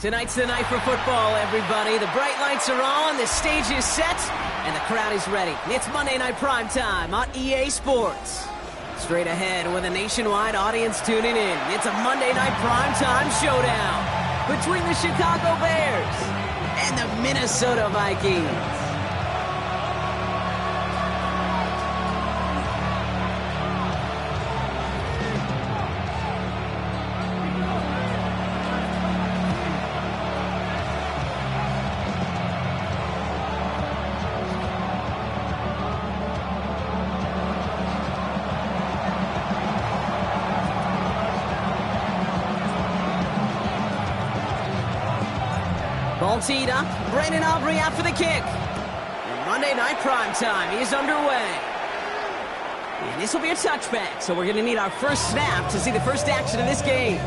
Tonight's the night for football, everybody. The bright lights are on, the stage is set, and the crowd is ready. It's Monday Night Primetime on EA Sports. Straight ahead with a nationwide audience tuning in, it's a Monday Night Primetime showdown between the Chicago Bears and the Minnesota Vikings. Ball teed up. Brandon Aubrey out for the kick. And Monday Night Primetime is underway. And this will be a touchback, so we're going to need our first snap to see the first action of this game.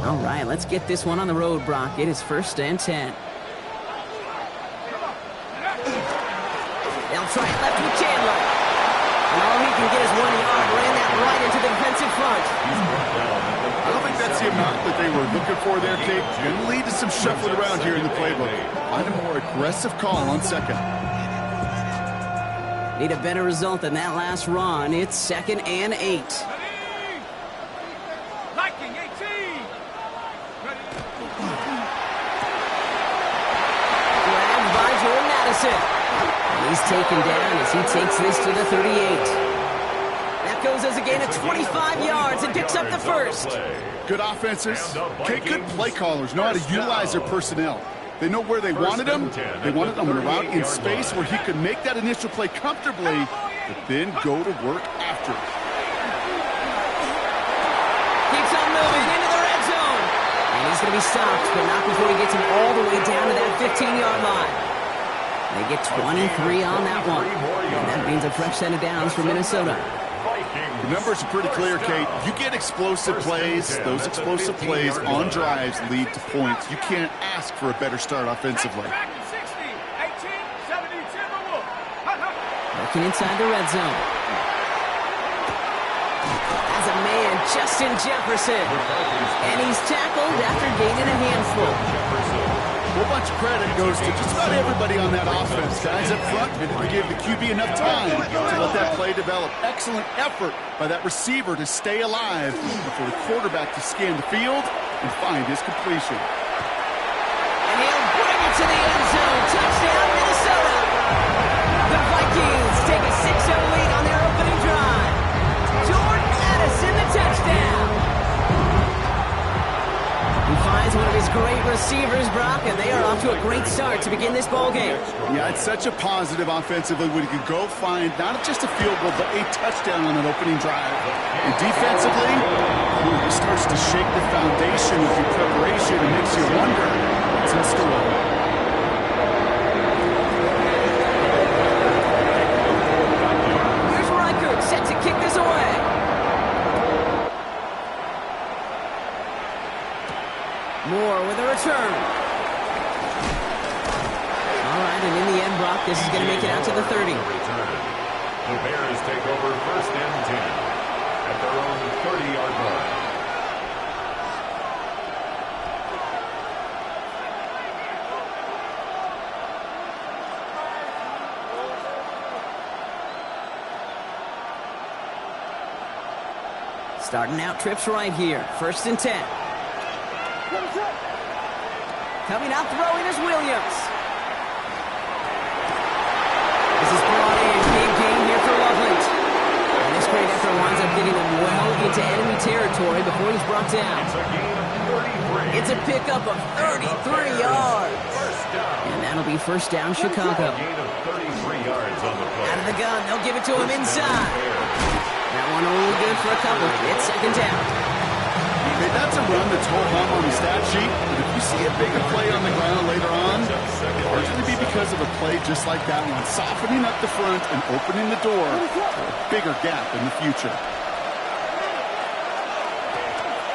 All right, let's get this one on the road, Brock. It is 1st and 10. They'll try it left with Chandler. And all he can get is 1 yard. Ran that right into the defensive front. I don't think that's the amount that they were looking for there, Kate. Going to lead to some shuffling around here in the playbook. Find a more aggressive call on second. Need a better result than that last run. It's 2nd and 8. Viking 18. Grabbed by Jordan Addison. He's taken down as he takes this to the 38. That goes as a gain of 25 yards and picks up the first. Good offenses. Kate, good play callers know how to utilize their personnel. They know where they wanted him. They wanted him in a route in space where he could make that initial play comfortably, but then go to work after. Keeps on moving into the red zone. And he's going to be stopped, but not before he gets him all the way down to that 15-yard line. They get 23 on that one. And that means a fresh set of downs for Minnesota. The numbers are pretty clear, Kate. You get explosive plays. Those explosive plays on drives lead to points. You can't ask for a better start offensively. Looking inside the red zone. As a man, Justin Jefferson. And he's tackled after gaining a handful. A whole bunch of credit goes to just about everybody on that offense. Guys up front didn't give the QB enough time to let that play develop. Excellent effort by that receiver to stay alive for the quarterback to scan the field and find his completion. And he'll bring it to the end zone. Touchdown, Minnesota. The Vikings take a 6-0 lead on their opening drive. Jordan Addison, the touchdown. He finds one of his great receivers, Brock, and they are off to a great start to begin this ball game. Yeah, it's such a positive offensively when you can go find not just a field goal, but a touchdown on an opening drive. And defensively, he starts to shake the foundation of your preparation and makes you wonder what's in store. Here's Reichert, set to kick this away. Moore with a return. All right, and in the end, Brock, this is going to make it out to the 30. The Bears take over 1st and 10 at their own 30-yard line. Starting out trips right here. 1st and 10. Coming out throwing is Williams. This is brought in. Big game here for Loveland. And this great effort winds up getting him well into enemy territory before he's brought down. It's a gain of 33. It's a pickup of 33 yards. And that'll be 1st down, Chicago. A gain of 33 yards on the play. Out of the gun, they'll give it to him inside. That one only good for a couple. It's 2nd down. Okay, that's a run that's ho-hum on the stat sheet, but if you see a bigger play on the ground later on, it'll largely be because of a play just like that one, softening up the front and opening the door for a bigger gap in the future.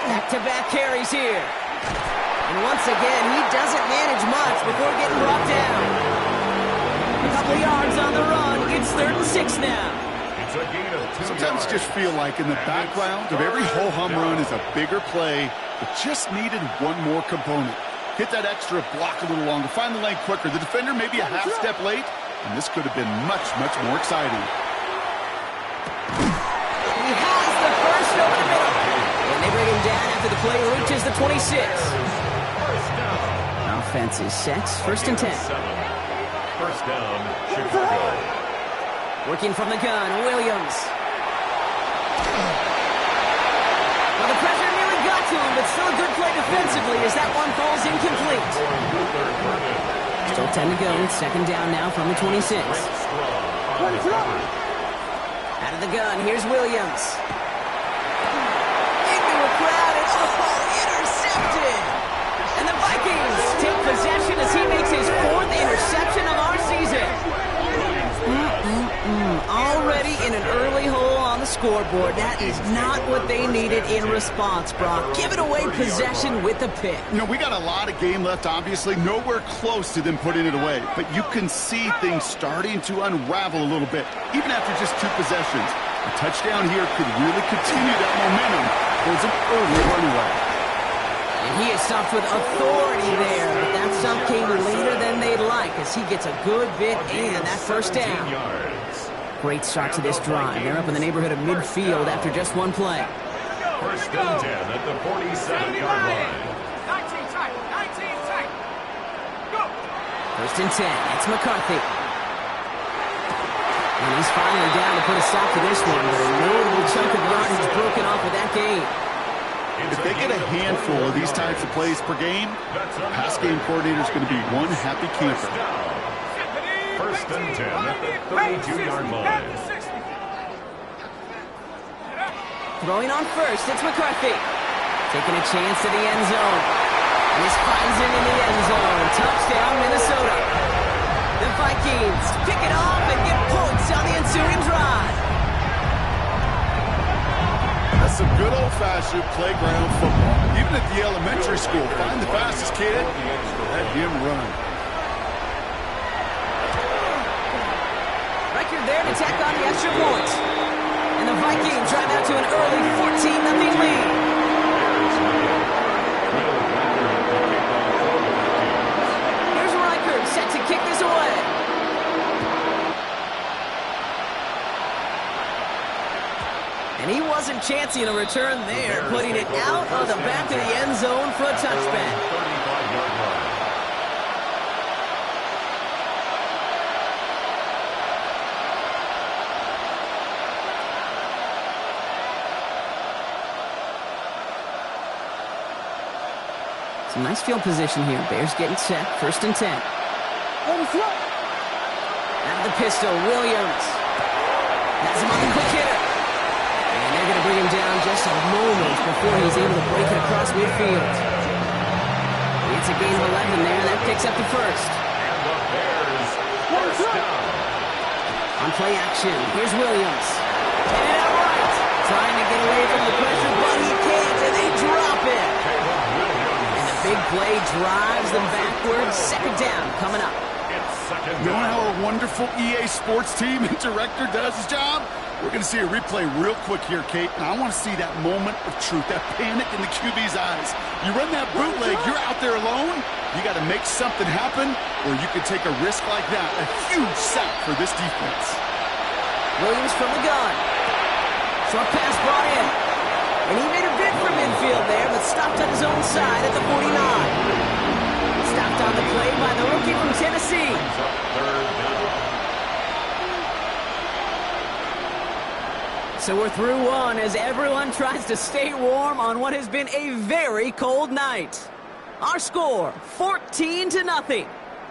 Back-to-back carries here. And once again, he doesn't manage much before getting brought down. couple of yards on the run. It's 3rd and 6 now. It's a gain of 2 Sometimes yards. just feel like in the background of every ho-hum run is a bigger play that just needed one more component. Hit that extra block a little longer. Find the lane quicker. The defender may be a half step late, and this could have been much, much more exciting. He has the first over the middle. And they bring him down after the play reaches the 26. First down. Offense is set. 1st and 10. 1st down, Chicago. Working from the gun, Williams. Well, the pressure nearly got to him, but still a good play defensively as that one falls incomplete. Still 10 to go. 2nd down now from the 26. Out of the gun, here's Williams. Into a crowd, and intercepted! And the Vikings take possession as he makes his 4th interception of our season. Already in an early hole on the scoreboard. That is not what they needed in response, Brock. Giving away possession with the pick. You know, we got a lot of game left, obviously. Nowhere close to them putting it away. But you can see things starting to unravel a little bit, even after just 2 possessions. A touchdown here could really continue that momentum towards an early runaway. And he is stopped with authority there. But that stop came later than they'd like as he gets a good bit and that 1st down. Great start to this drive. They're up in the neighborhood of midfield after just 1 play. 1st and 10 at the 47-yard line. 19 tight. 19 tight. Go. 1st and 10. It's McCarthy. And he's finally down to put a stop to this one, but a notable chunk of yardage broken off with that gain. If they get a handful of these types of plays per game, the pass game coordinator is going to be one happy camper. 1st and 10 at the 32-yard line. Throwing on first, it's McCarthy. Taking a chance to the end zone. And this finds him in the end zone. Touchdown, Minnesota. The Vikings pick it off and get points on the ensuing drive. That's some good old-fashioned playground football. Even at the elementary school, find the fastest kid, let him run. Record there to tack on the extra point. And the Vikings drive out to an early 14-0 lead. Here's Reichert set to kick this away. And he wasn't chancing a return there, putting it out of the back of the end zone for a touchback. 35-yard line. Some nice field position here. Bears getting set. 1st and 10. Out of the pistol, Williams. Has him on the quick hitter. And they're going to bring him down just a moment before he's able to break it across midfield. It's a gain of 11 there. That picks up the 1st. And the Bears, 1st down. On play action, here's Williams. And outright. Trying to get away from the pressure, but he can't, and they drop it. And the big play drives them backwards. 2nd down coming up. You know how a wonderful EA Sports team and director does his job? We're going to see a replay real quick here, Kate, and I want to see that moment of truth, that panic in the QB's eyes. You run that bootleg, you're out there alone, you got to make something happen, or you could take a risk like that, a huge sack for this defense. Williams from the gun. Short pass brought in. And he made a bid for midfield there, but stopped on his own side at the 49. Stopped on the play by the rookie from Tennessee. So we're through one as everyone tries to stay warm on what has been a very cold night. Our score, 14-0.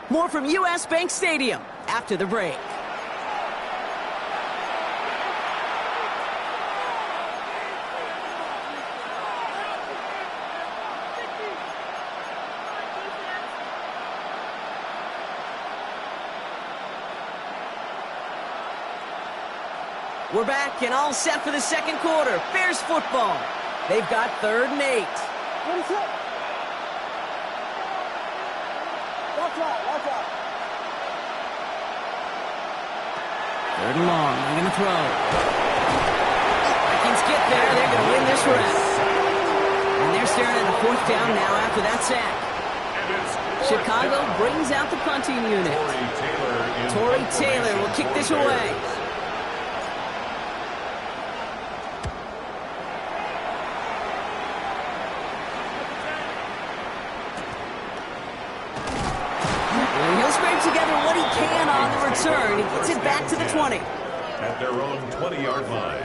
More from U.S. Bank Stadium after the break. We're back and all set for the 2nd quarter. Bears football. They've got 3rd and 8. Watch out. Third and long. I'm going to throw. Vikings get there. They're going to win this round. And they're staring at a fourth down now after that sack. Chicago brings out the punting unit. Torrey Taylor will kick this away. He'll scrape together what he can on the return. He gets it back to the 20. At their own 20-yard line.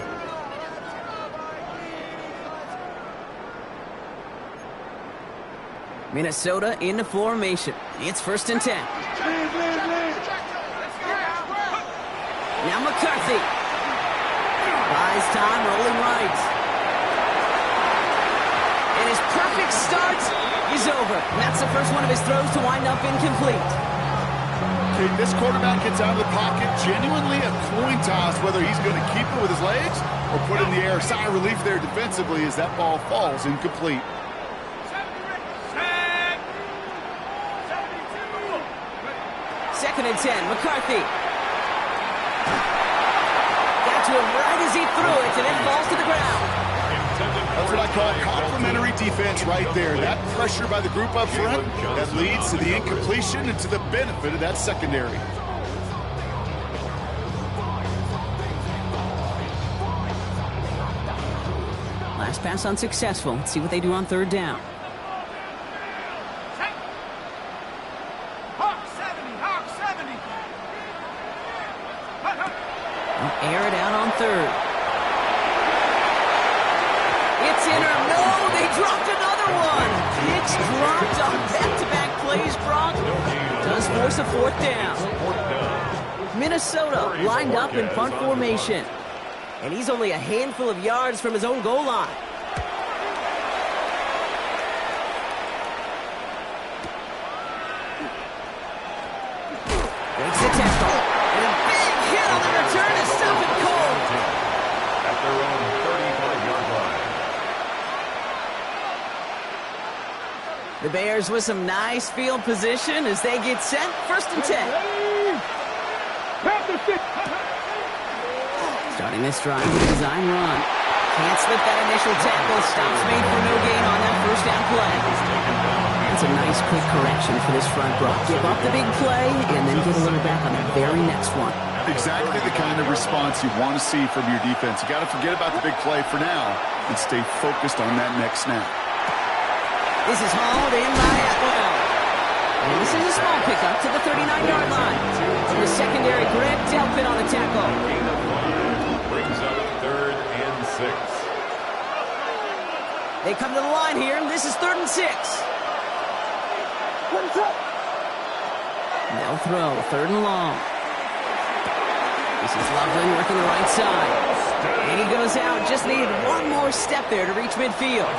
Minnesota into formation. It's 1st and 10. Now McCarthy. Buys time, rolling right. And his perfect start is over. That's the first one of his throws to wind up incomplete. Okay, this quarterback gets out of the pocket, genuinely a coin toss whether he's going to keep it with his legs or put it in the air. Sigh of relief there defensively as that ball falls incomplete. 2nd and 10, McCarthy. Got to him right as he threw it, and it falls to the ground. That's what I call complimentary defense right there. That pressure by the group up front, that leads to the incompletion and to the benefit of that secondary. Last pass unsuccessful. Let's see what they do on 3rd down. Air it out on 3rd. It's in or no, they dropped another one. It's dropped on back-to-back plays. Gronk does force a 4th down. Minnesota lined up in punt formation. And he's only a handful of yards from his own goal line. Breaks the tackle. And a big hit on the return is stop it cold. At their own 35-yard line. The Bears with some nice field position as they get set. 1st and 10. Starting this drive with a design run. Can't slip that initial tackle. Stops made for no gain on that 1st down play. It's a nice quick correction for this front row. Give up the big play and then get a little back on the very next one. Exactly the kind of response you want to see from your defense. You got to forget about the big play for now and stay focused on that next snap. This is hauled in by Atwell. And this is a small pickup to the 39-yard line. The secondary, Greg Delpit on the tackle. Brings up 3rd and 6. They come to the line here. This is 3rd and 6. They'll throw 3rd and long. This is Loveland working the right side. And he goes out. Just needed one more step there to reach midfield.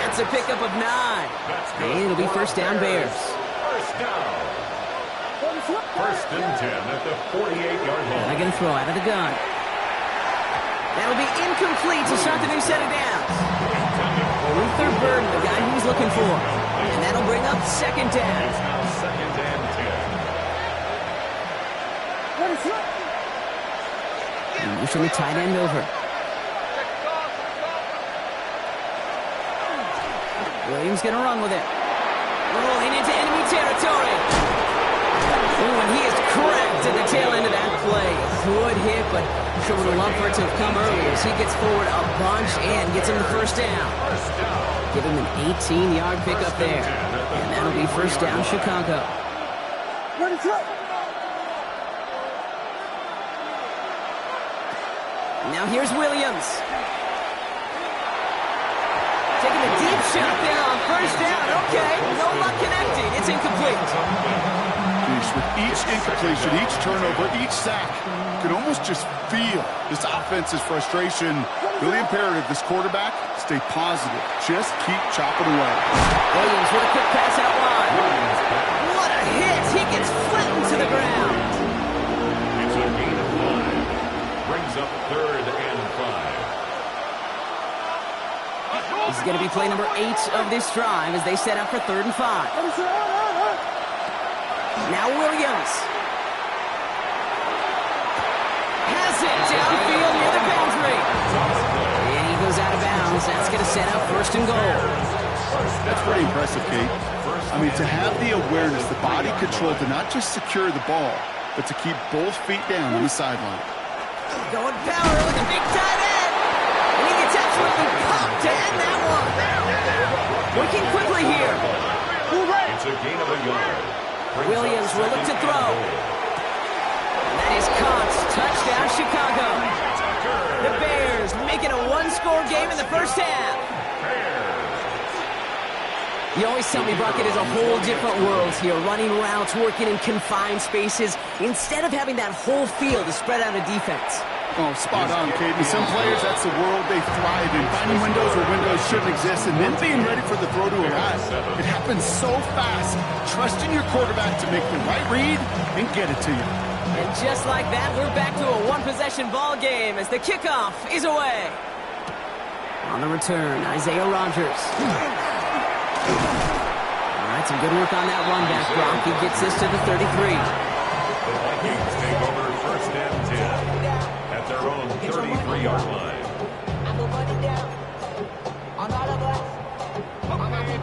That's a pickup of 9. And it'll be 1st down Bears. 1st down. 1st and 10 at the 48-yard line. They're going to throw out of the gun. That'll be incomplete to start the new set of downs. Luther Burden, the guy he's looking for. And that'll bring up 2nd down. It's now 2nd and 10. And motion the tight end over. Williams going to run with it. Rolling into enemy territory. Ooh, and he is cracked at the tail end of that play. Good hit, but sure would have loved for it to have come earlier as he gets forward a bunch and gets him the 1st down. Give him an 18-yard pickup there. And that'll be 1st down Chicago. Now here's Williams. Taking a deep shot there on 1st down. Okay, no luck connecting. It's incomplete. With each incompletion, each turnover, each sack, you can almost just feel this offense's frustration. Really imperative, this quarterback, stay positive. Just keep chopping away. Williams with a quick pass out wide. What a hit. He gets flattened to the ground. It's a gain of 5. Brings up 3rd and 5. This is going to be play number 8 of this drive as they set up for 3rd and 5. Now Williams. downfield near the boundary. And he goes out of bounds. That's going to set up first and goal. That's pretty impressive, Kate. I mean, to have the awareness, the body control to not just secure the ball, but to keep both feet down on the sideline. Going power with a big tight end. And he gets absolutely popped to end that one. Working quickly here. It's a gain of a yard. Williams will look to throw. And that is caught. Touchdown, Chicago. The Bears make it a one-score game in the first half. You always tell me, Bucket, is a whole different world here. Running routes, working in confined spaces, instead of having that whole field to spread out a defense. Oh, spot on, Kate. And some players, that's the world they thrive in. Finding windows where windows shouldn't exist and then being ready for the throw to arrive. It happens so fast. Trusting your quarterback to make the right read and get it to you. And just like that, we're back to a one-possession ball game as the kickoff is away. On the return, Isaiah Rodgers. All right, some good work on that run back, Brock. He gets this to the 33. The Vikings take over first and 10 at their own 33-yard line.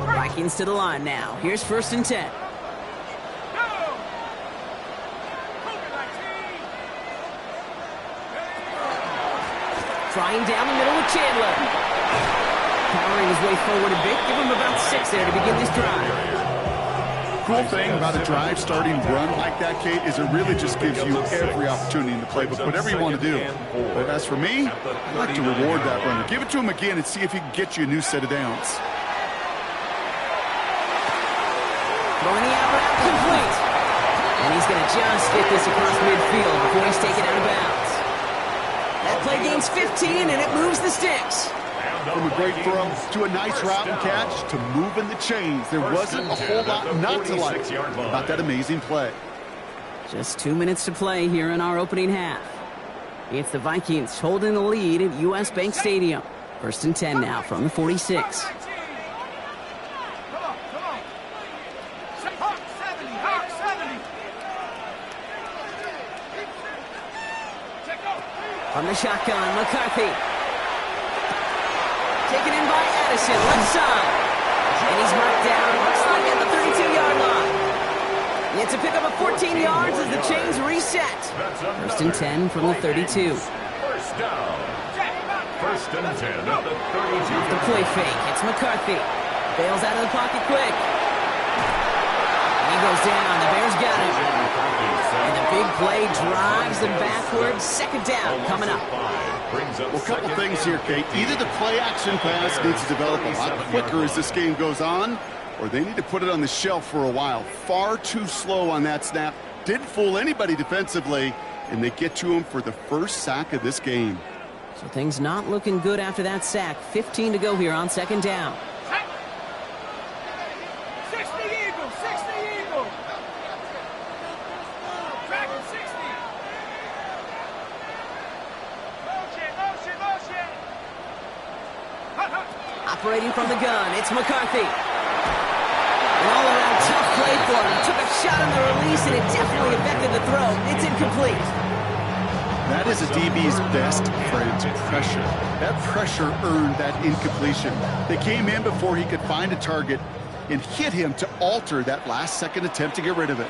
Vikings to the line now. Here's first and 10. Trying down the middle with Chandler. Powering his way forward a bit. Give him about 6 there to begin this drive. Cool thing about a drive starting run like that, Kate, is it really just gives you every opportunity in the playbook, whatever you want to do. But as for me, I'd like to reward that runner. Give it to him again and see if he can get you a new set of downs. Throwing the out route complete. And he's going to just get this across midfield before he's taken out of bounds. That play gains 15, and it moves the sticks. From a great throw to a nice route and catch to moving the chains. There wasn't a whole lot not to like about that amazing play. Just 2 minutes to play here in our opening half. It's the Vikings holding the lead at U.S. Bank Stadium. First and 10 now from the 46. From the shotgun, McCarthy. Taken in by Addison, left side. And he's marked down, looks like at the 32-yard line. It's a pickup of 14 yards as the chains reset. First and 10 from the 32. First down. First and 10 at the 32. Off the play fake, it's McCarthy. Bails out of the pocket quick. And he goes down, the Bears got him. And the big play drives them backwards. Second down coming up. Well, a couple things here, Kate. Either the play-action pass needs to develop a lot quicker as this game goes on, or they need to put it on the shelf for a while. Far too slow on that snap. Didn't fool anybody defensively, and they get to him for the first sack of this game. So things not looking good after that sack. 15 to go here on second down. 60 Eagles, 60 Eagles. Dragon 60. Motion. Operating from the gun, it's McCarthy. An all-around tough play for him. Took a shot on the release, and it definitely affected the throw. It's incomplete. That is a DB's best friend, pressure. That pressure earned that incompletion. They came in before he could find a target and hit him to alter that last-second attempt to get rid of it.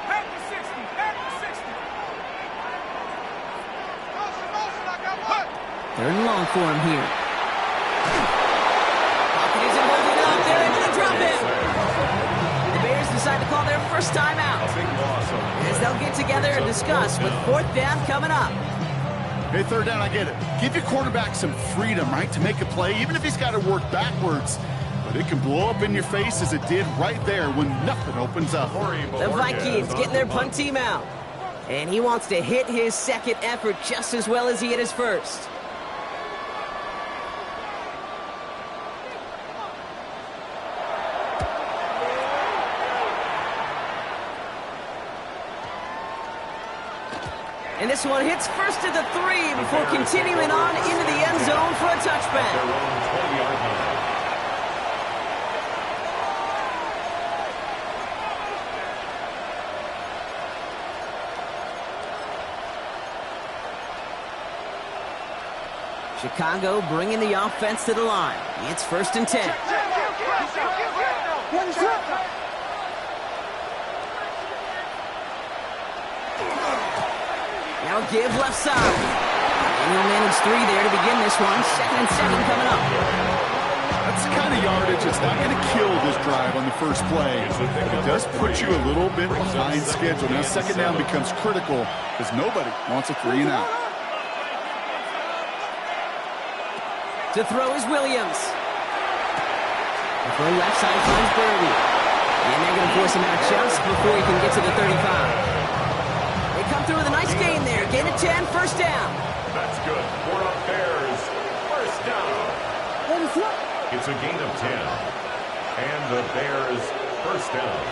Back to 60. Motion, I got one. Third and long for him here. Pocket isn't holding up. They're able to drop him. The Bears decide to call their first timeout as they'll get together and discuss with fourth down coming up. Hey, third down, I get it. Give your quarterback some freedom, right, to make a play, even if he's got to work backwards. But it can blow up in your face as it did right there when nothing opens up. The Vikings getting their punt team out. And he wants to hit his second effort just as well as he hit his first. And this one hits first to the 3 before continuing on into the end zone for a touchback. Chicago bringing the offense to the line. It's 1st and 10. Now give left side. And he'll manage 3 there to begin this one. 2nd and 7 coming up. That's the kind of yardage that's not going to kill this drive on the first play. It does put you a little bit behind schedule. Now 2nd down becomes critical because nobody wants a 3 and out. To throw is Williams. The throw left side finds Birdie. And they're going to force him out just before he can get to the 35. They come through with a nice gain there. Gain of 10, 1st down. That's good for the Bears. 1st down. It's a gain of 10. And the Bears 1st down.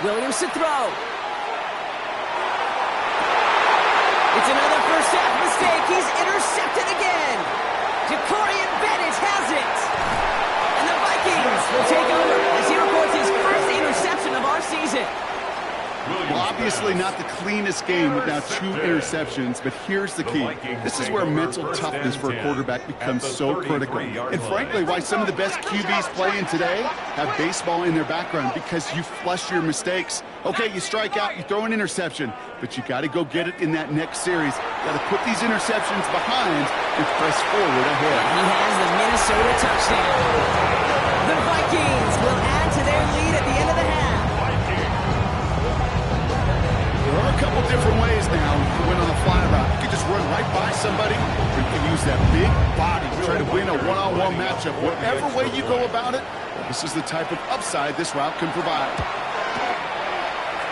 Williams to throw. It's another first half mistake. He's intercepted again. Jacorian Bennett has it. And the Vikings will take over as he records his first interception of our season. Well, obviously not the cleanest game with now 2 interceptions, but here's the key. This is where mental toughness for a quarterback becomes so critical. And frankly, why some of the best QBs playing today have baseball in their background, because you flush your mistakes. Okay, you strike out, you throw an interception, but you got to go get it in that next series. Got to put these interceptions behind and press forward ahead. He has the Minnesota touchdown. The Vikings will add to their lead at the end of the half. There are a couple different ways now to win on the fly route. You can just run right by somebody, or you can use that big body to try to win a one-on-one matchup. Whatever way you go about it, this is the type of upside this route can provide.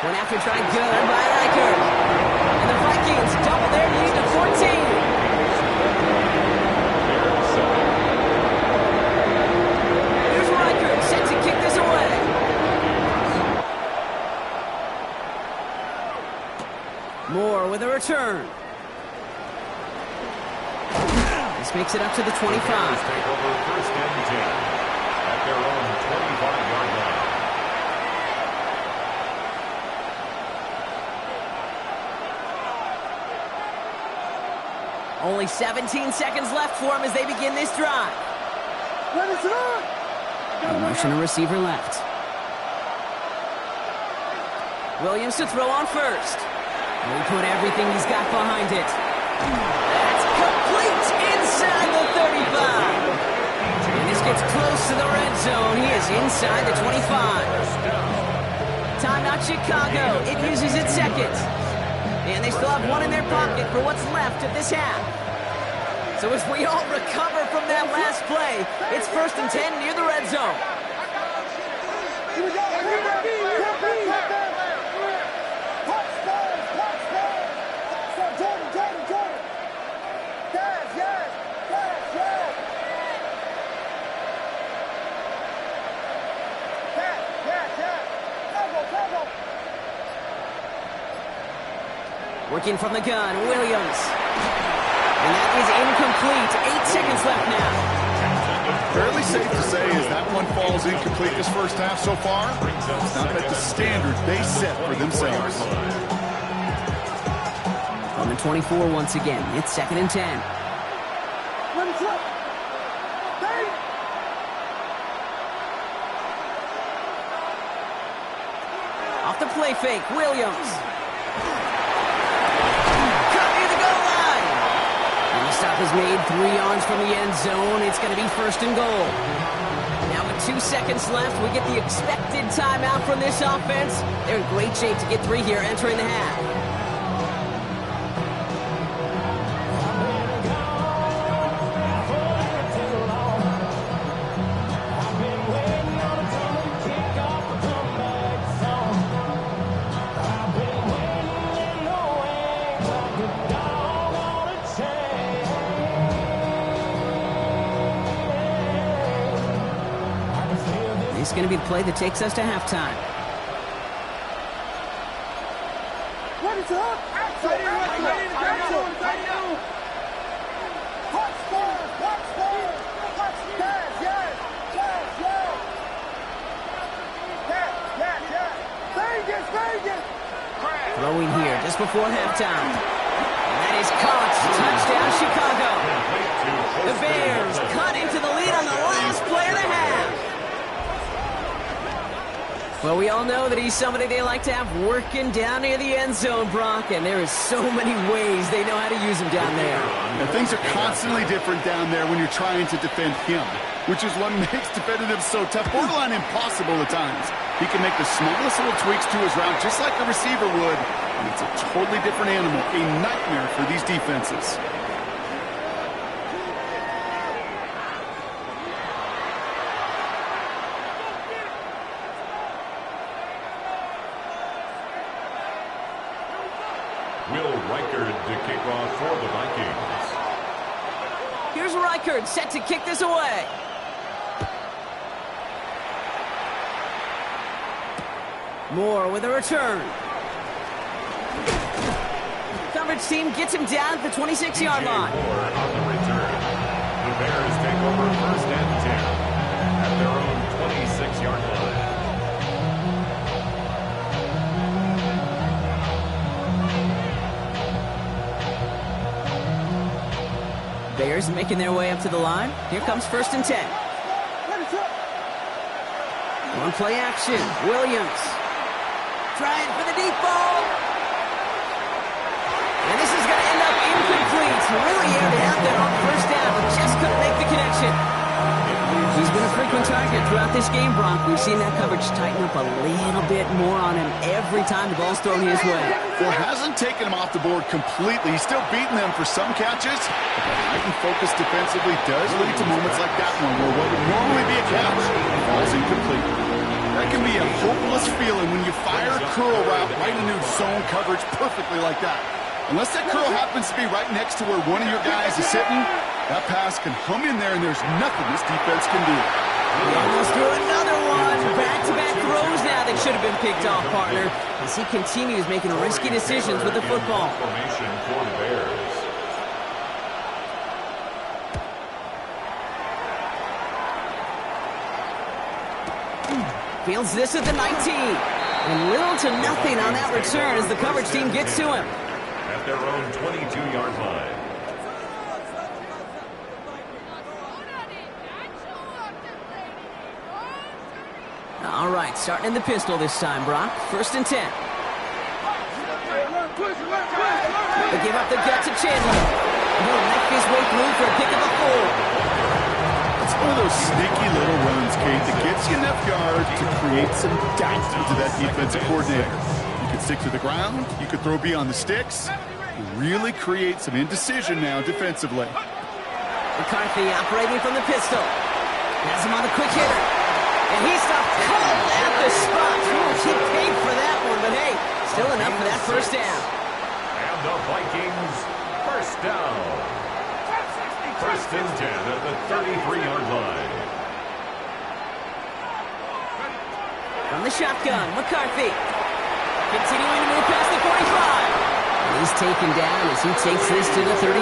Went after try good by Riker. And the Vikings double their lead to 14. Here's Riker set to kick this away. Moore with a return. This makes it up to the 25. Take over 1st and 10 at their own 25-yard line. Only 17 seconds left for him as they begin this drive. A motion to receiver left. Williams to throw on 1st. He put everything he's got behind it. That's complete inside the 35. And this gets close to the red zone. He is inside the 25. Timeout Chicago. It uses its 2nd. And they still have 1 in their pocket for what's left of this half. So as we all recover from that last play, it's 1st and 10 near the red zone. Working from the gun, Williams. And that is incomplete. 8 seconds left now. Fairly safe to say as that one falls incomplete this first half so far. It's not at the standard they set for themselves. On the 24 once again. It's 2nd and 10. Off the play fake, Williams. Stop is made 3 yards from the end zone. It's going to be 1st and goal. Now with 2 seconds left, we get the expected timeout from this offense. They're in great shape to get 3 here entering the half. It's going to be the play that takes us to halftime. What is up? before halftime. And that is caught. Touchdown, Chicago. The Bears cut into the lead on the last play of the half. Well, we all know that he's somebody they like to have working down near the end zone, Brock, and there is so many ways they know how to use him down there. And things are constantly different down there when you're trying to defend him, which is what makes defending him so tough, borderline impossible at times. He can make the smallest little tweaks to his route just like a receiver would, and it's a totally different animal, a nightmare for these defenses. To kick off for the Vikings. Here's Reichard set to kick this away. Moore with a return. Coverage team gets him down at the 26-yard line. Moore on the return. The Bears take over 1st and 10 at their own 26-yard line. Bears making their way up to the line. Here comes 1st and 10. One play action. Williams. Trying for the deep ball. And this is going to end up incomplete. Really aired it out there on 1st down, but just couldn't make the connection. He's been a frequent target throughout this game, Brock. We've seen that coverage tighten up a little bit more on him every time the ball's thrown his way. Well, hasn't taken him off the board completely. He's still beating them for some catches. But that heightened focus defensively does lead to moments like that one where what would normally be a catch falls incomplete. That can be a hopeless feeling when you fire a curl route right into zone coverage perfectly like that. Unless that curl happens to be right next to where one of your guys is sitting, that pass can hum in there, and there's nothing this defense can do. He almost threw another one. Back-to-back throws now that should have been picked off, partner, as he continues making risky decisions with the football. Formation for the Bears. Fields this at the 19. And little to nothing on that return as the coverage team gets to him. At their own 22-yard line. All right, starting in the pistol this time, Brock. 1st and 10. They give up the gut to Chandler. He'll make his way through for a pick of the 4. It's one of those sneaky little runs, Kate, that gets you enough yards to create some doubt into that defensive coordinator. You can stick to the ground, you could throw beyond the sticks, really create some indecision now defensively. McCarthy operating from the pistol. Has him on the quick hitter. And he stopped cold at the spot. He paid for that one, but hey, still enough for that 1st down. And the Vikings, 1st down. 1st and 10 at the 33-yard line. From the shotgun, McCarthy. Continuing to move past the 45. And he's taken down as he takes this to the 38.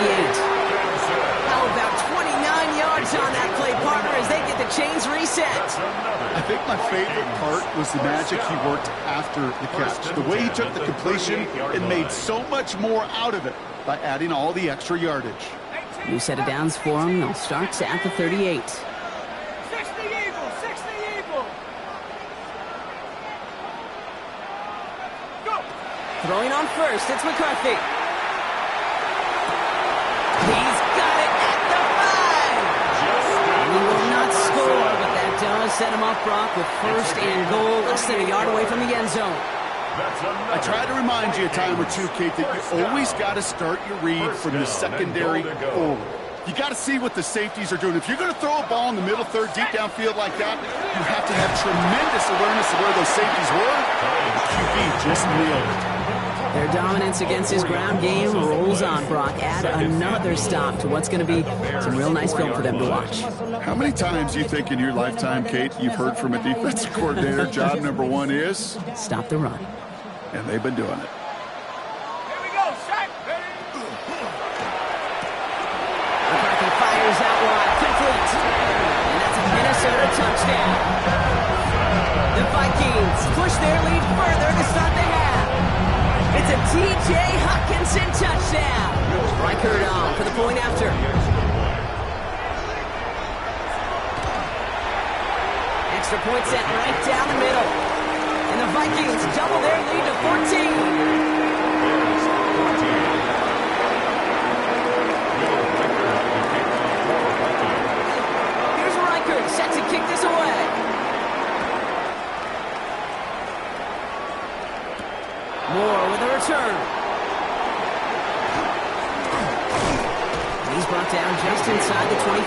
How about 29 yards on that play, partner, as they get the chains reset. I think my favorite part was the magic he worked after the catch. The way he took the completion and made so much more out of it by adding all the extra yardage. New set of downs for him. They'll start at the 38. 60 Eagles! 60 Eagles! Go! Throwing on 1st, it's McCarthy. He's got it at the 5! He will not score, but that does set him up, Brock, with 1st and goal, less than a yard away from the end zone. I try to remind you a time or two, Kate, that you always got to start your read from the secondary forward. You got to see what the safeties are doing. If you're going to throw a ball in the middle third, deep downfield like that, you have to have tremendous awareness of where those safeties were. And the QB just nailed it. Their dominance against his ground game rolls on, Brock. Add another stop to what's going to be some real nice film for them to watch. How many times do you think in your lifetime, Kate, you've heard from a defensive coordinator, job number 1 is? Stop the run. And they've been doing it. Here we go, Shaq! McCarthy fires out wide, complete. And that's a Minnesota touchdown. The Vikings push their lead further to start the half. It's a T.J. Hawkinson touchdown. Reichert on for the point after. Extra point set right down the middle. And the Vikings double their lead to 14. Here's Reichert set to kick this away. Moore with a return. He's brought down just inside the 25.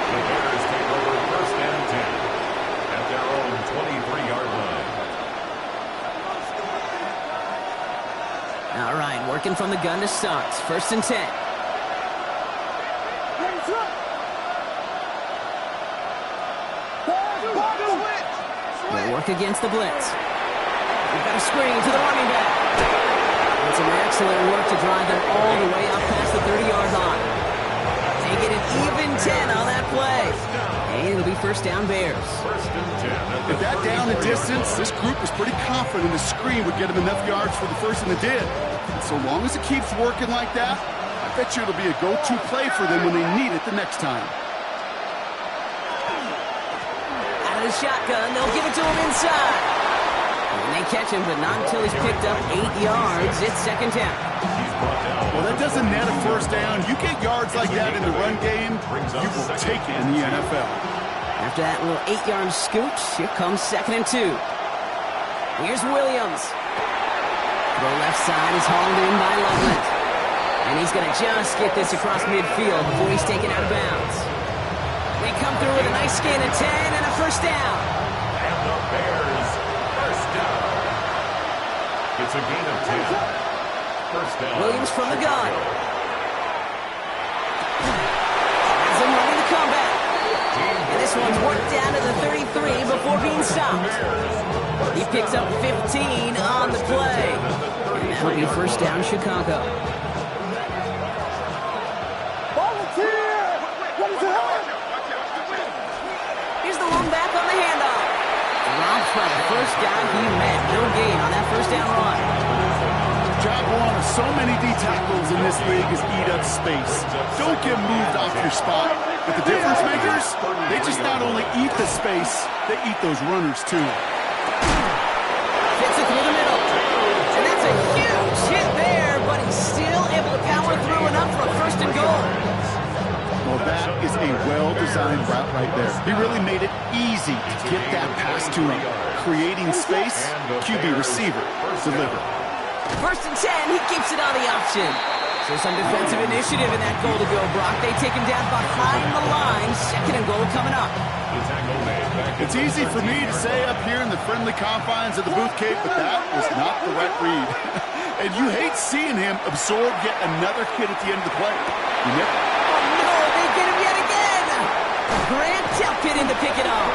The Bears take over first and 10 at their own 23-yard line. All right, working from the gun to start. First and 10. They'll work against the blitz. We've got a screen to the running back. And some excellent work to drive them all the way up past the 30-yard line. They get an even 10 on that play. And it'll be first down Bears. First and 10. With that down and distance, this group was pretty confident the screen would get them enough yards for the first, and it did. And so long as it keeps working like that, I bet you it'll be a go-to play for them when they need it the next time. Out of the shotgun, they'll give it to him inside. And they catch him, but not until he's picked up 8 yards. It's second down. Well, that doesn't net a first down. You get yards like that in the run game, you will take it in the NFL. After that little 8-yard scooch, here comes second and 2. Here's Williams. Throw left side is hauled in by Loveland. And he's going to just get this across midfield before he's taken out of bounds. They come through with a nice gain of 10 and a first down. And the Bears, first down. It's a gain of 10. First down. Williams from the gun. Has him running the comeback. And this one's worked down to the 33 before being stopped. He picks up 15 on the play. And that'll be first down Chicago. Here's the one back on the handoff. Dropped by the first guy he met. No gain on that first down run. Job one of so many D tackles in this league is eat up space. Don't get moved off your spot. But the difference makers, they just not only eat the space, they eat those runners too. Fits it through the middle. And that's a huge hit there, but he's still able to power through enough for a first and goal. Well, that is a well-designed route right there. He really made it easy to get that pass to him. Creating space, QB receiver, deliver. First and 10, he keeps it on the option. So some defensive initiative in that goal to go, Brock. They take him down behind the line. Second and goal coming up. It's easy for me to say up here in the friendly confines of the Booth Cape, but that was not the right read. And you hate seeing him absorb yet another hit at the end of the play. You know? Oh, no, they get him yet again. Grant Delpit in to pick it off.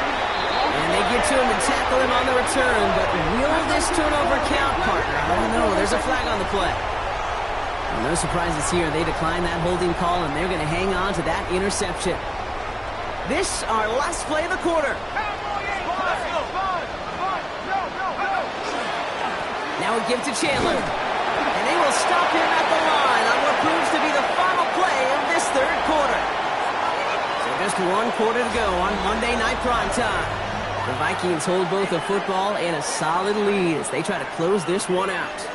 And they get to him and tackle him on the return, but will this turnover count, partner? I don't know. There's a flag on the play. Well, no surprises here. They decline that holding call, and they're going to hang on to that interception. This, our last play of the quarter. Now we give to Chandler. And they will stop him at the line on what proves to be the final play of this third quarter. So just one quarter to go on Monday Night Primetime. The Vikings hold both a football and a solid lead as they try to close this one out.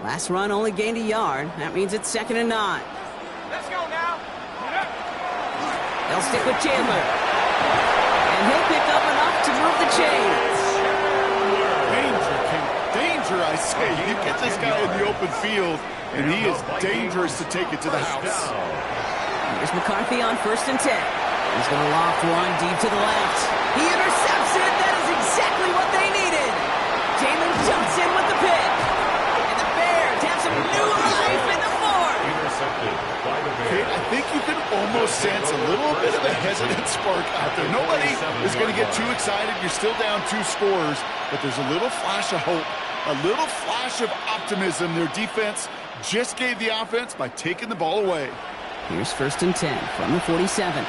Last run only gained a yard. That means it's second and 9. Let's go now. They'll stick with Chandler. And he'll pick up enough to move the chains. Danger, King. Danger, I say. You get this guy in the open field, and he is dangerous to take it to the house. Here's McCarthy on first and 10. He's going to loft one deep to the left. He intercepts it. That is exactly what they needed. Jalen Johnson with the pick. And the Bears have some new life in the fourth. Intercepted by the Bears. I think you can almost sense a little bit of a hesitant spark out there. Nobody is going to get too excited. You're still down 2 scores, but there's a little flash of hope, a little flash of optimism. Their defense just gave the offense by taking the ball away. Here's first and 10 from the 47.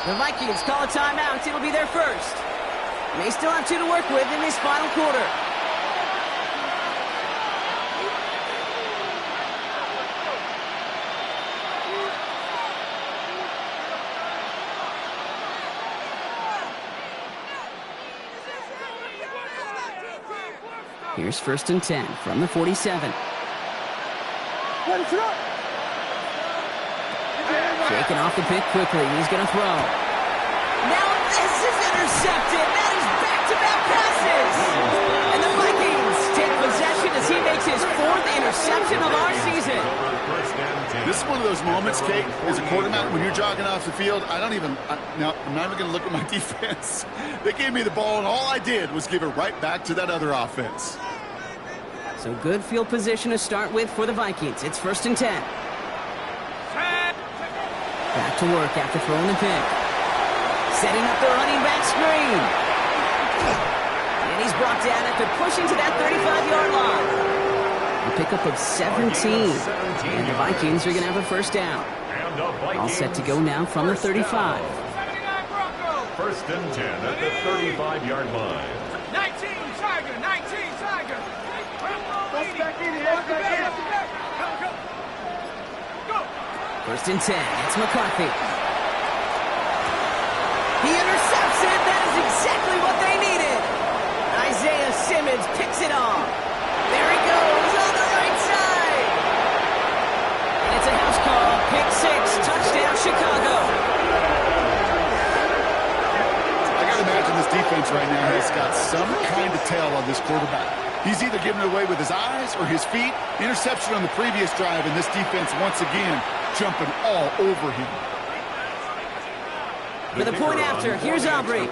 The Vikings call a timeout. It'll be their first. And they still have 2 to work with in this final quarter. Here's 1st and 10 from the 47. Shaking off the pick quickly. He's going to throw. Now this is intercepted. That is back-to-back passes. And the Vikings take possession as he makes his 4th interception of our season. This is one of those moments, Kate, as a quarterback, when you're jogging off the field, I'm not even going to look at my defense. They gave me the ball, and all I did was give it right back to that other offense. So good field position to start with for the Vikings. It's 1st and 10. Back to work after throwing the pick. Setting up the running back screen. And he's brought down after pushing to that 35-yard line. A pickup of 17. And the Vikings are going to have a 1st down. All set to go now from the 35. 1st and 10 at the 35-yard line. 19 Tiger, 19 Tiger. Go. 1st and 10. It's McCarthy. He intercepts it. That is exactly what they needed. Isaiah Simmons picks it off. There he goes on the right side. And it's a house call. Pick 6. Touchdown, Chicago. I got to imagine this defense right now has got some kind of tail on this quarterback. He's either giving it away with his eyes or his feet. Interception on the previous drive, and this defense once again jumping all over him. For the point after, here's Aubrey.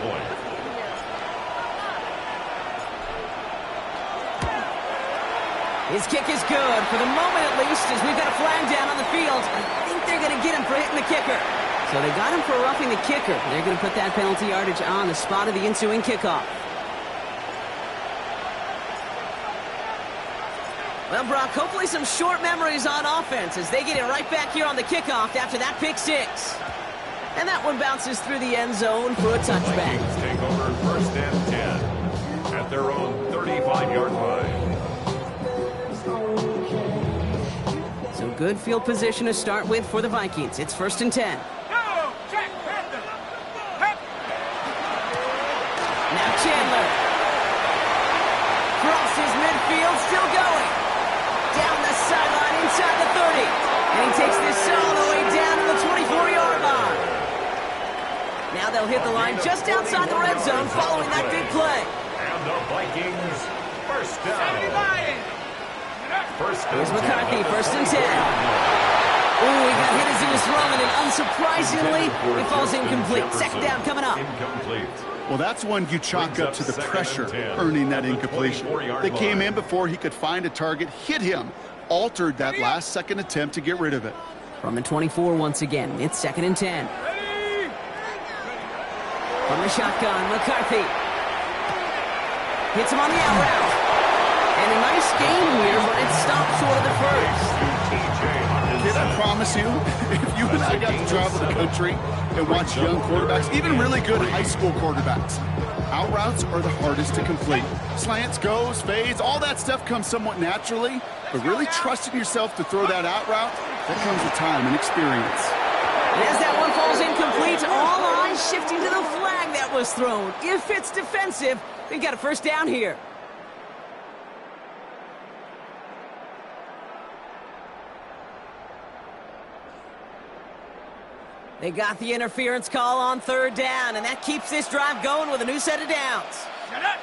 His kick is good, for the moment at least, as we've got a flag down on the field. I think they're going to get him for hitting the kicker. So they got him for roughing the kicker. They're going to put that penalty yardage on the spot of the ensuing kickoff. Well, Brock, hopefully some short memories on offense as they get it right back here on the kickoff after that pick 6. And that one bounces through the end zone for a touchback. Vikings take over 1st and 10 at their own 35-yard line. So good field position to start with for the Vikings. It's 1st and 10. Go, Jack Panther. Now Chandler. Crosses midfield, still going. Down the sideline inside the 30. And he takes this all the way down to the 24-yard line. Now they'll hit the line just outside the red zone following that big play. And the Vikings 1st down. Here's McCarthy, 1st and 10. Ooh, he got hit as he was throwing it. Unsurprisingly, it falls incomplete. 2nd down coming up. Incomplete. Well, that's one you chalk up to the pressure earning that incompletion. They came in before he could find a target, hit him, altered that last-second attempt to get rid of it. From the 24 once again, it's 2nd and 10. From the shotgun, McCarthy. Hits him on the out route. And a nice game here, but it stopped short of the 1st. Kid, I promise you, if you and I got to travel the country and watch young quarterbacks, even really good high school quarterbacks, out routes are the hardest to complete. Slants, goes, fades, all that stuff comes somewhat naturally, but really trusting yourself to throw that out route, that comes with time and experience. And as that one falls incomplete, all eyes shifting to the flag that was thrown. If it's defensive, they've got a 1st down here. They got the interference call on 3rd down, and that keeps this drive going with a new set of downs. Shut up.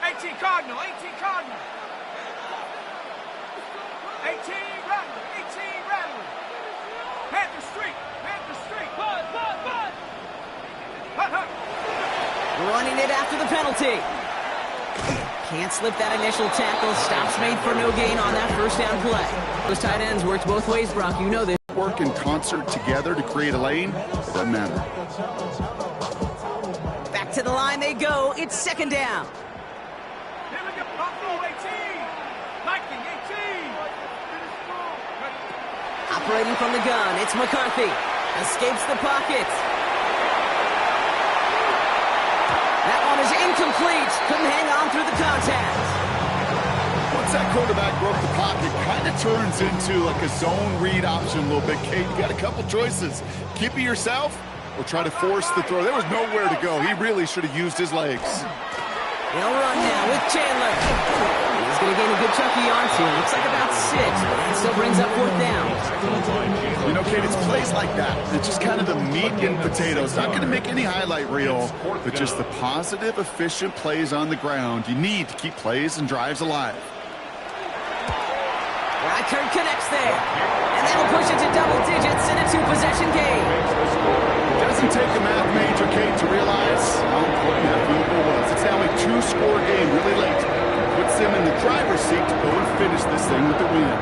18 Cardinal, 18 Cardinal. 18 Rattler, 18 Rattler. Panther Street, Panther Street. Bud, Bud, Bud. Hut, hut. Running it after the penalty. Can't slip that initial tackle. Stops made for no gain on that 1st down play. Those tight ends worked both ways, Brock. You know this. Work in concert together to create a lane, it doesn't matter. Back to the line they go. It's 2nd down. Here we go. Buffalo 18. Viking 18. Operating from the gun, it's McCarthy. Escapes the pocket. That one is incomplete. Couldn't hang on through the contact. Once that quarterback broke the pocket, kind of turns into like a zone read option a little bit, Kate. You got a couple choices. Keep it yourself or try to force the throw. There was nowhere to go. He really should have used his legs. They'll run now with Chandler. He's going to gain a good chunk of yards here. Looks like about 6, but that still brings up 4th down. You know, Kate, it's plays like that. It's just kind of the meat and potatoes. Not going to make any highlight reel, but just the positive, efficient plays on the ground. You need to keep plays and drives alive. Reichert connects there. And that'll push it to double digits in a 2-possession game. It doesn't take a math major, Kate, to realize how important that field goal was. It's now a 2-score game really late. It puts them in the driver's seat to go and finish this thing with the win.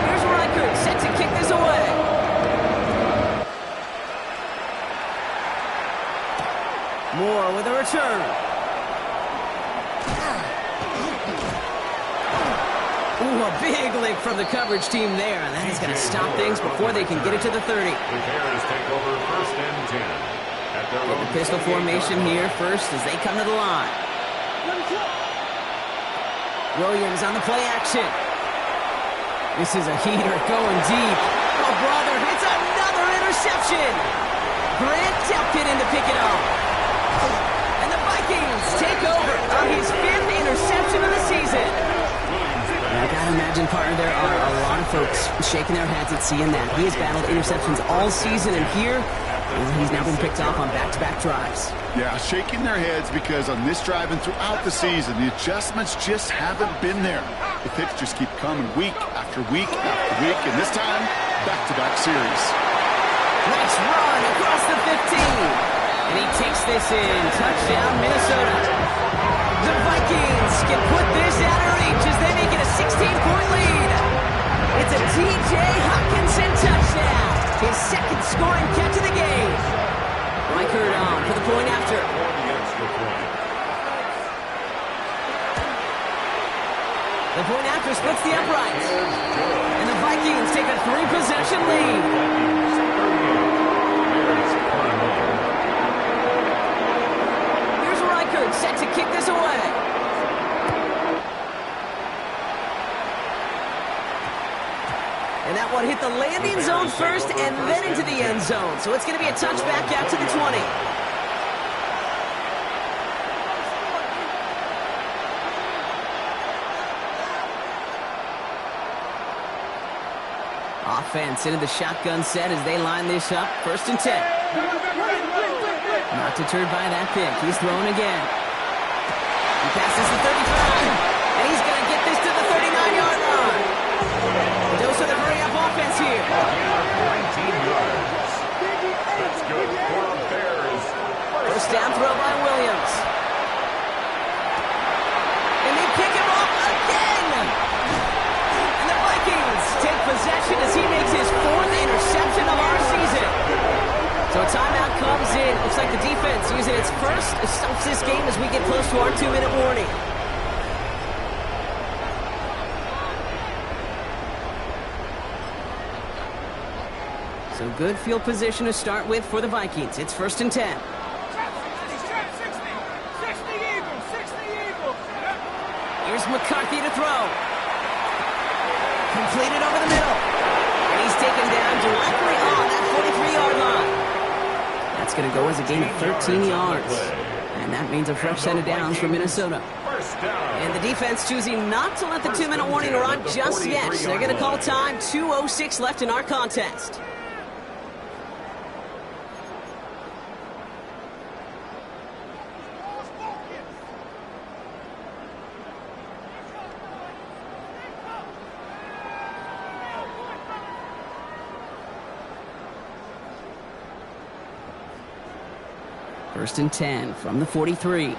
Here's Reichert set to kick this away. Moore with a return. Ooh, a big lick from the coverage team there, and that is going to stop things before they can get it to the 30. The Bears take over 1st and 10. At their The pistol formation here first as they come to the line. Williams on the play action. This is a heater going deep. Oh, brother, it's another interception. Grant Delpit in to pick it up. And the Vikings take over on his 5th interception of the season. I gotta imagine, partner, there are a lot of folks shaking their heads at seeing that. He has battled interceptions all season, and here, he's now been picked off on back-to-back drives. Yeah, shaking their heads because on this drive and throughout the season, the adjustments just haven't been there. The picks just keep coming week after week after week, and this time, back-to-back series. Nice run across the 15. And he takes this in. Touchdown, Minnesota. The Vikings can put this out of reach as they make it a 16-point lead. It's a T.J. Hockenson touchdown. His 2nd scoring catch of the game. Reichert on for the point after. The point after splits the uprights. And the Vikings take a 3-possession lead. Here's Reichert set to kick this away. And that one hit the landing zone first and then into the end zone. So it's going to be a touchback out to the 20. Offense into the shotgun set as they line this up. 1st and 10. Not deterred by that pick. He's throwing again. He passes the 35. And he's going to get this to the 39-yard line. A dose of the hurry-up offense here. 19 yards. That's good for the Bears. 1st down throw by Williams. And they pick him off again. And the Vikings take possession as he makes his 4th interception of our season. So a timeout comes in. Looks like the defense using its first stops this game as we get close to our 2-minute warning. So good field position to start with for the Vikings. It's 1st and 10. 60 Eagles, 60 Eagles. Here's McCarthy to throw. Completed over the middle. And he's taken down directly on that 43-yard line. That's going to go as a gain of 13 yards. And that means a fresh set of downs for Minnesota. And the defense choosing not to let the 2-minute warning run just yet. They're going to call time. 2:06 left in our contest. First and 10 from the 43.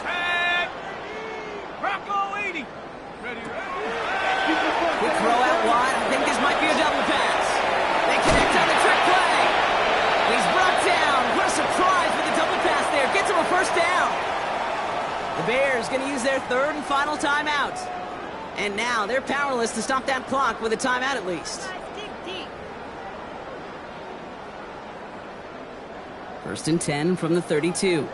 Set. Rocco 80. Ready. Quick throw out wide. I think this might be a double pass. They connect on the trick play. He's brought down. What a surprise with the double pass there. Gets him a 1st Bears going to use their third and final timeout. And now they're powerless to stop that clock with a timeout at least. First and 10 from the 32.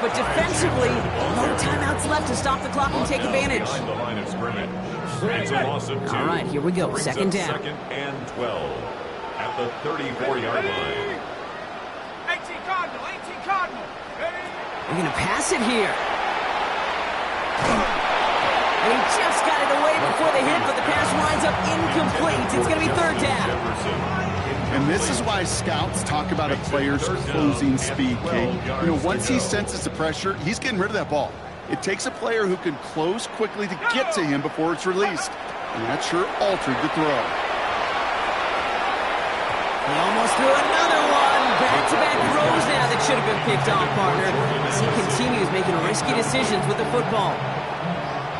But defensively, no timeouts left to stop the clock and take advantage. The line of scrimmage. It's a loss of 2. All right, here we go. Second down. Second and 12 at the 34-yard line. 18 Cardinal, 18 Cardinal. We're going to pass it here. And he just got it away before the hit, but the pass winds up incomplete. It's going to be third down. And this is why scouts talk about a player's closing speed, Kate. You know, once he senses the pressure, he's getting rid of that ball. It takes a player who can close quickly to get to him before it's released. And that sure altered the throw. He almost threw another one. Back-to-back throws now that should have been picked off, partner, as he continues making risky decisions with the football.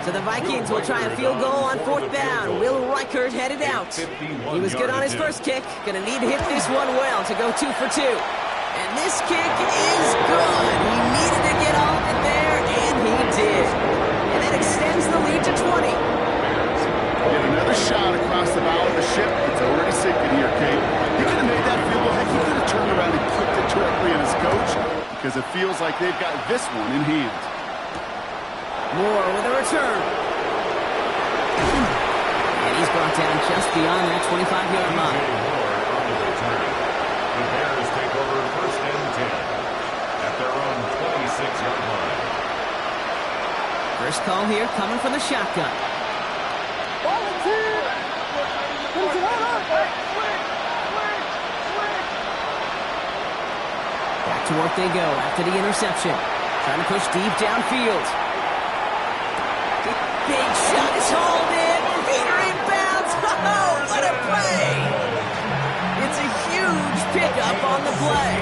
So the Vikings will try a field goal on fourth down. Will Reichert headed out. He was good on his first kick. Going to need to hit this one well to go 2 for 2. And this kick is good. He needed to get all of it there, and he did. And that extends the lead to 20. Get another shot across the bow of the ship. It's already sinking here, Kate. He could have made that field goal. Heck, he could have turned around and kicked it directly at his coach, because it feels like they've got this one in hand. Moore with a return. And he's brought down just beyond that 25-yard line. The Bears take over first and 10 at their own 26-yard line. First call here coming from the shotgun. Back to work they go after the interception. Trying to push deep downfield. Big shot is hauled in. Peter inbounds. Oh, what a play! It's a huge pickup on the play.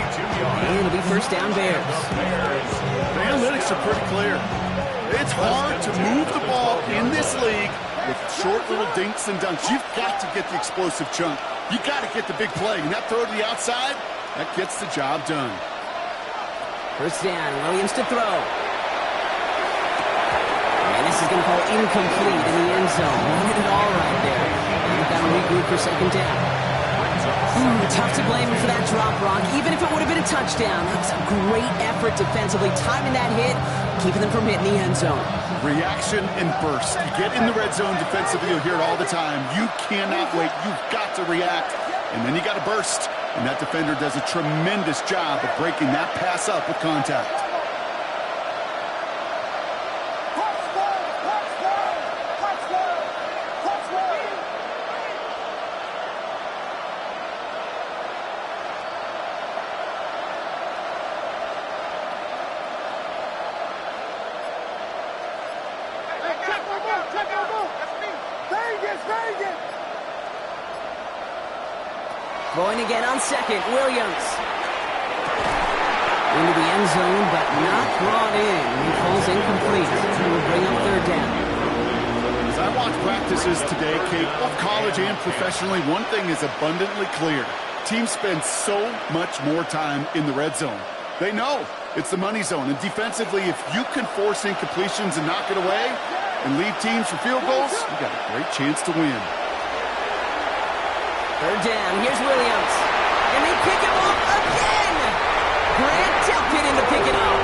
And it'll be first down Bears. The analytics are pretty clear. It's hard to move the ball in this league with short little dinks and dunks. You've got to get the explosive chunk. You've got to get the big play. And that throw to the outside, that gets the job done. First down, Williams to throw. This is going to fall incomplete in the end zone. Wanted it all right there. And we've got to regroup for second down. Tough to blame him for that drop, Rock. Even if it would have been a touchdown, that was a great effort defensively, timing that hit, keeping them from hitting the end zone. Reaction and burst. You get in the red zone defensively, you'll hear it all the time. You cannot wait. You've got to react. And then you got to burst. And that defender does a tremendous job of breaking that pass up with contact. Going again on second, Williams. Into the end zone, but not brought in. He falls incomplete. And will bring up third down. As I watch practices today, Kate, both college and professionally, one thing is abundantly clear. Teams spend so much more time in the red zone. They know it's the money zone. And defensively, if you can force incompletions and knock it away and lead teams for field goals, you got a great chance to win. Third down, here's Williams. And they pick him up again! Grant Delpit in to pick it up.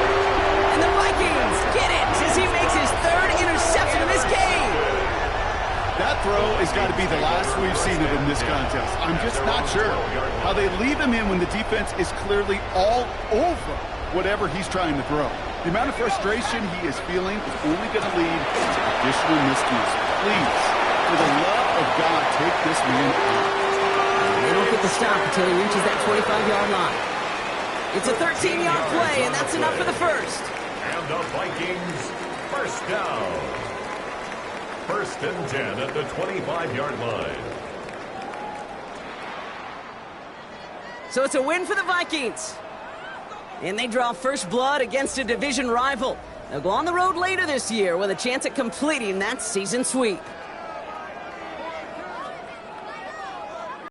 And the Vikings get it as he makes his third interception in this game. That throw has got to be the last we've seen of him this contest. I'm just not sure how they leave him in when the defense is clearly all over whatever he's trying to throw. The amount of frustration he is feeling is only going to lead to additional miscues. Please, for the love of God, take this man out. They don't get the stop until he reaches that 25-yard line. It's a 13-yard play, and that's enough for the first. And the Vikings, first down. First and 10 at the 25-yard line. So it's a win for the Vikings. And they draw first blood against a division rival. They'll go on the road later this year with a chance at completing that season sweep.